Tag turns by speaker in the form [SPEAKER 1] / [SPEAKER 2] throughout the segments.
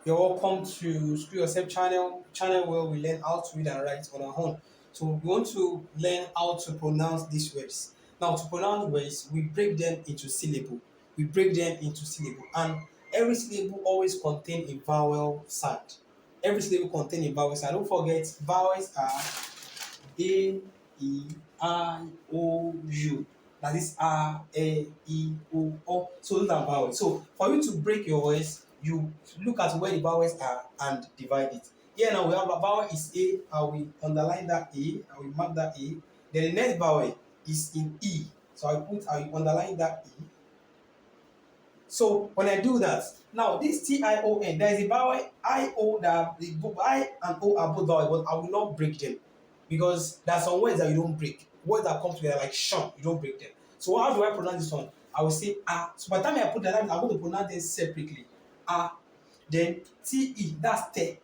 [SPEAKER 1] You're welcome to School Yourself channel where we learn how to read and write on our own. So we want to learn how to pronounce these words. Now to pronounce words, we break them into syllable. We break them into syllable, and every syllable always contain a vowel sound. Every syllable contain a vowel sound. Don't forget, vowels are A, E, I, O, U. That is R, E, I, O. So those are vowels. So for you to break your words, you look at where the vowels are and divide it. Here now we have a vowel is A. I will underline that A. I will mark that A. Then the next vowel is in E. So I will underline that E. So when I do that, now this Tion, there is a vowel I-O that the I and O are both vowel, but I will not break them because there are some words that you don't break. Words that come together like shun, you don't break them. So how do I pronounce this one? I will say ah. So by the time I put that, I'm going to pronounce them separately. Ah, then Te, that's te.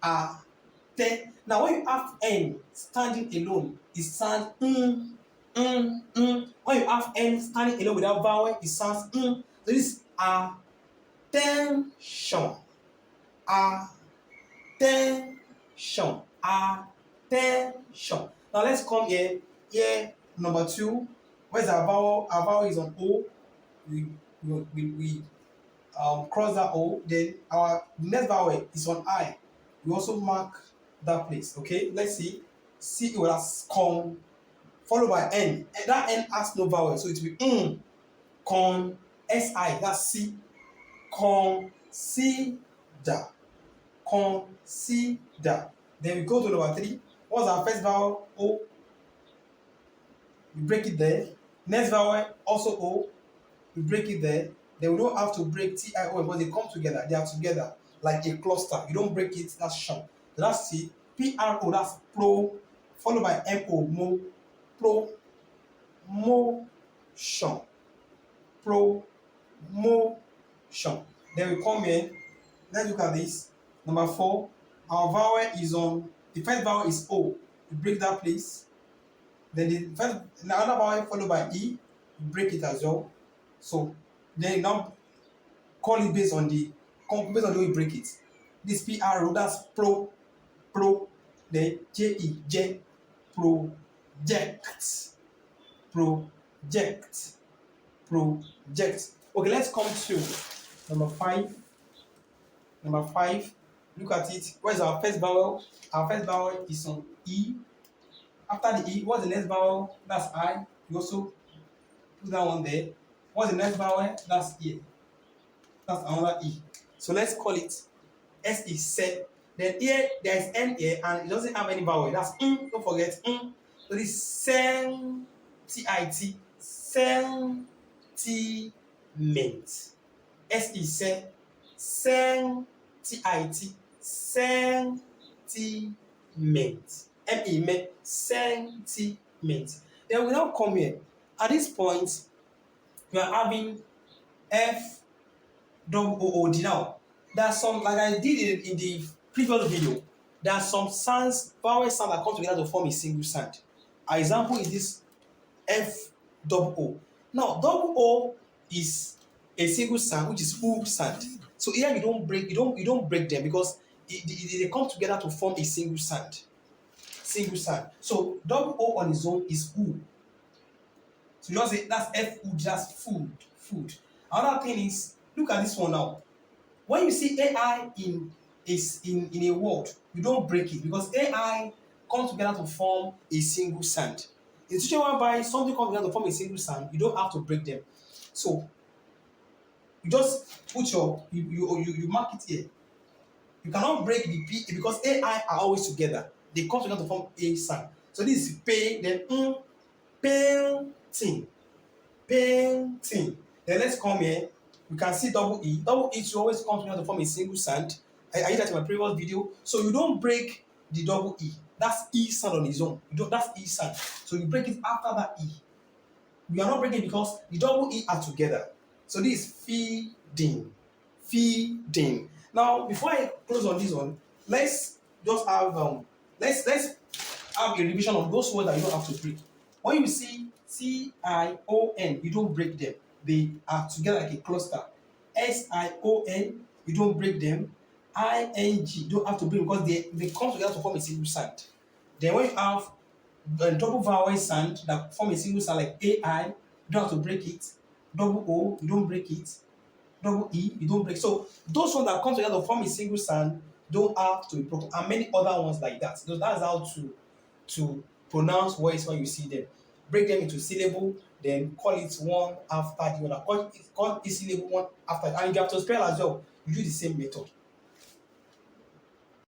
[SPEAKER 1] Ah, te. Now when you have N standing alone, it sounds When you have N standing alone without vowel, it sounds So this is attention. Attention. Attention. Now let's come here. Here, number two. Where's our vowel? Our vowel is on O. We cross that O. Then our next vowel is on I. We also mark that place. Okay, let's see. See, well, that's come followed by N. And that N has no vowel, so it will be con si, that's C. Consider. Consider. Then we go to number three. What's our first vowel? O. We break it there. Next vowel also O. We break it there. Then we don't have to break T-I-O because they come together. They are together like a cluster. You don't break it, that's shun. That's C. P-R-O, that's pro. Followed by M-O, mo. Promotion. Promotion. Then we come here. Let's look at this. Number four. Our vowel is on. The first vowel is O. We break that place. Then the other vowel followed by E. We break it as well. So then now call it based on the way we break it. This P-R-O, that's pro. Then J-E, J. Project. Project. Okay, let's come to number five. Number five, look at it. Where's our first vowel? Our first vowel is on E. After the E, what's the next vowel? That's I. You also put that one there. What's the next vowel? That's E. That's another E. So let's call it S is se. Then here there is N here and it doesn't have any vowel. That's Don't forget So this sentiment. Sentiment. S is se. Sentiment. Sentiment. M-E-M. Sentiment. Then we now come here. At this point, we are having F-O-O-D now. There are some, like I did in the previous video, there are some sounds, vowel sounds that come together to form a single sound. Our example is this F-O-O. Now, double O is a single sound, which is full sound. So here you don't break them because they come together to form a single sound. Single sound. So double O on its own is U. So you just say that's F-U, that's food. Another thing is, look at this one now. When you see AI in a word, you don't break it because AI comes together to form a single sound. In a situation whereby something comes together to form a single sound, you don't have to break them. So you just put you mark it here. You cannot break the P because AI are always together. They come together to form a sound. So this is pay, then painting. Painting. Then let's come here. You can see double E. Double E should always come together to form a single sound. I did that in my previous video. So you don't break the double E. That's E sound on its own. That's E sound. So you break it after that E. We are not breaking because the double E are together. So this is feeding. Feeding. Now, before I close on this one, let's just have let's have a revision of those words that you don't have to break. When you see Tion, you don't break them. They are together like a cluster. Sion, you don't break them. ing, you don't have to break because they come together to form a single sound. Then when you have double vowel sound that form a single sound like ai, you don't have to break it. Double o, you don't break it. Double e, you don't break. So those ones that come together to form a single sound don't have to be broken, and many other ones like that. So that's how to pronounce words when you see them. Break them into syllable, then call it one after the other. Call each syllable one after, and if you have to spell as well, you do the same method.